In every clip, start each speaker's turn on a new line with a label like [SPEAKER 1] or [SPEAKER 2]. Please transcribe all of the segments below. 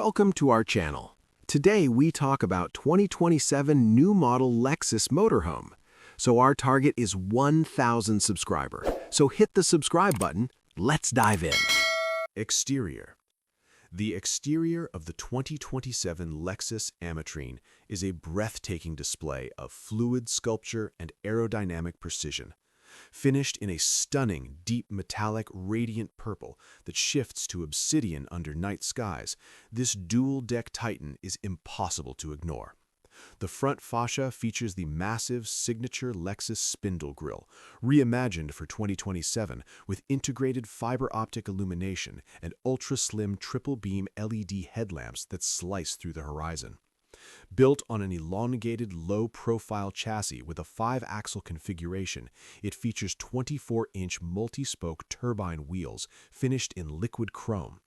[SPEAKER 1] welcome to our channel. Today we talk about 2027 new model Lexus motorhome. So our target is 1,000 subscriber. So hit the subscribe button. Let's dive in.
[SPEAKER 2] Exterior. The exterior of the 2027 Lexus Ametrine is a breathtaking display of fluid sculpture and aerodynamic precision. Finished in a stunning, deep metallic radiant purple that shifts to obsidian under night skies, this dual-deck titan is impossible to ignore. The front fascia features the massive signature Lexus spindle grille, reimagined for 2027 with integrated fiber optic illumination and ultra-slim triple-beam LED headlamps that slice through the horizon. Built on an elongated, low-profile chassis with a 5-axle configuration, it features 24-inch multi-spoke turbine wheels finished in liquid chrome.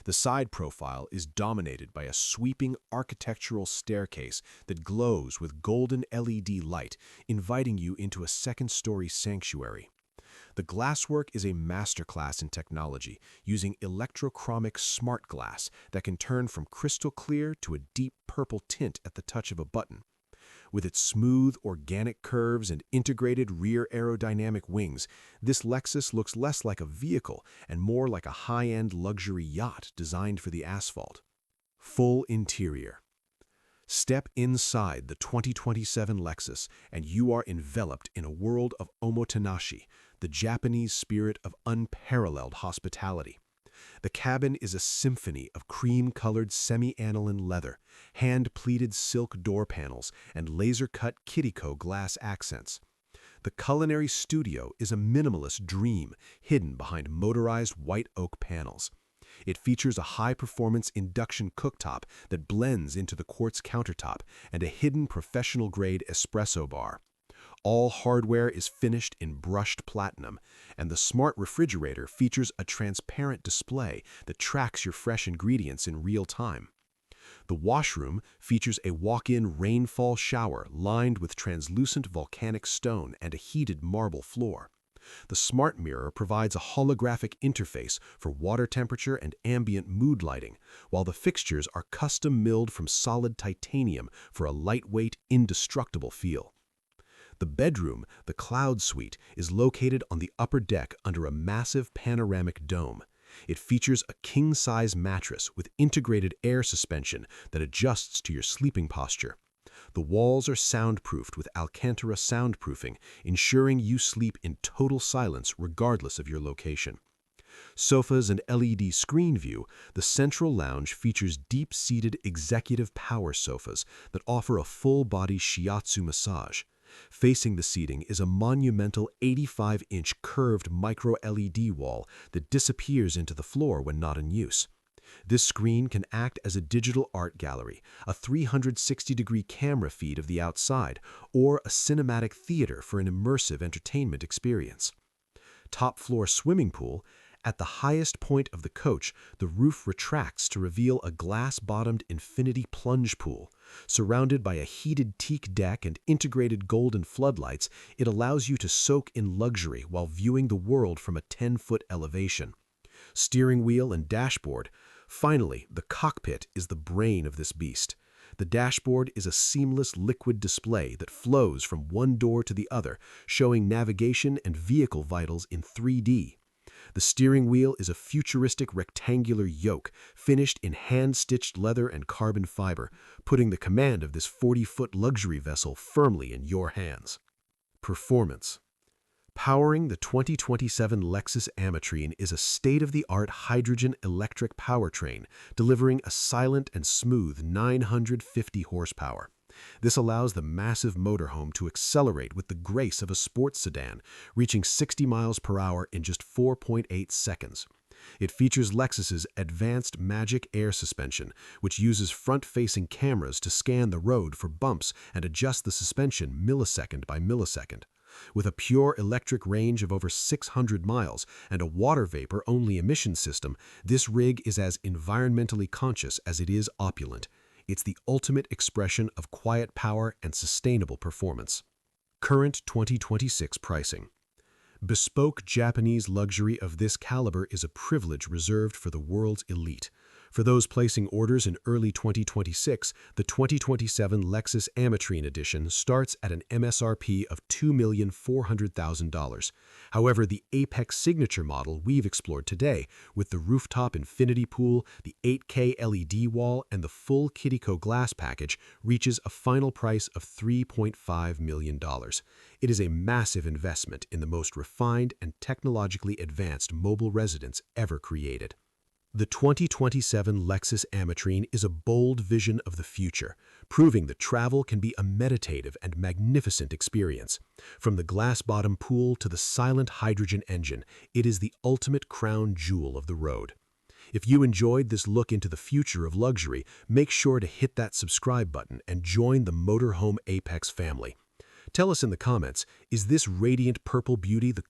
[SPEAKER 2] The side profile is dominated by a sweeping architectural staircase that glows with golden LED light, inviting you into a second-story sanctuary. The glasswork is a masterclass in technology, using electrochromic smart glass that can turn from crystal clear to a deep purple tint at the touch of a button. With its smooth, organic curves and integrated rear aerodynamic wings, this Lexus looks less like a vehicle and more like a high-end luxury yacht designed for the asphalt. Full interior. Step inside the 2027 Lexus and you are enveloped in a world of omotenashi, the Japanese spirit of unparalleled hospitality. The cabin is a symphony of cream-colored semi-aniline leather, hand-pleated silk door panels, and laser-cut Kittyco glass accents. The culinary studio is a minimalist dream hidden behind motorized white oak panels. It features a high-performance induction cooktop that blends into the quartz countertop and a hidden professional-grade espresso bar. All hardware is finished in brushed platinum, and the smart refrigerator features a transparent display that tracks your fresh ingredients in real time. The washroom features a walk-in rainfall shower lined with translucent volcanic stone and a heated marble floor. The smart mirror provides a holographic interface for water temperature and ambient mood lighting, while the fixtures are custom milled from solid titanium for a lightweight, indestructible feel. The bedroom, the Cloud Suite, is located on the upper deck under a massive panoramic dome. It features a king-size mattress with integrated air suspension that adjusts to your sleeping posture. The walls are soundproofed with Alcantara soundproofing, ensuring you sleep in total silence regardless of your location. Sofas and LED screen view, the central lounge features deep-seated executive power sofas that offer a full-body shiatsu massage. Facing the seating is a monumental 85-inch curved micro-LED wall that disappears into the floor when not in use. This screen can act as a digital art gallery, a 360-degree camera feed of the outside, or a cinematic theater for an immersive entertainment experience. Top-floor swimming pool. At the highest point of the coach, the roof retracts to reveal a glass-bottomed infinity plunge pool. Surrounded by a heated teak deck and integrated golden floodlights, it allows you to soak in luxury while viewing the world from a 10-foot elevation. Steering wheel and dashboard. Finally, the cockpit is the brain of this beast. The dashboard is a seamless liquid display that flows from one door to the other, showing navigation and vehicle vitals in 3D. The steering wheel is a futuristic rectangular yoke, finished in hand-stitched leather and carbon fiber, putting the command of this 40-foot luxury vessel firmly in your hands. Performance. Powering the 2027 Lexus Ametrine is a state-of-the-art hydrogen electric powertrain, delivering a silent and smooth 950 horsepower. This allows the massive motorhome to accelerate with the grace of a sports sedan, reaching 60 miles per hour in just 4.8 seconds. It features Lexus's advanced Magic Air suspension, which uses front-facing cameras to scan the road for bumps and adjust the suspension millisecond by millisecond. With a pure electric range of over 600 miles and a water vapor-only emission system, this rig is as environmentally conscious as it is opulent. It's the ultimate expression of quiet power and sustainable performance. Current 2026 pricing. Bespoke Japanese luxury of this caliber is a privilege reserved for the world's elite. For those placing orders in early 2026, the 2027 Lexus Ametrine edition starts at an MSRP of $2,400,000. However, the Apex Signature model we've explored today, with the rooftop infinity pool, the 8K LED wall, and the full Kidiko glass package, reaches a final price of $3.5 million. It is a massive investment in the most refined and technologically advanced mobile residence ever created. The 2027 Lexus Ametrine is a bold vision of the future, proving that travel can be a meditative and magnificent experience. From the glass-bottom pool to the silent hydrogen engine, it is the ultimate crown jewel of the road. If you enjoyed this look into the future of luxury, make sure to hit that subscribe button and join the Motorhome Apex family. Tell us in the comments, is this radiant purple beauty the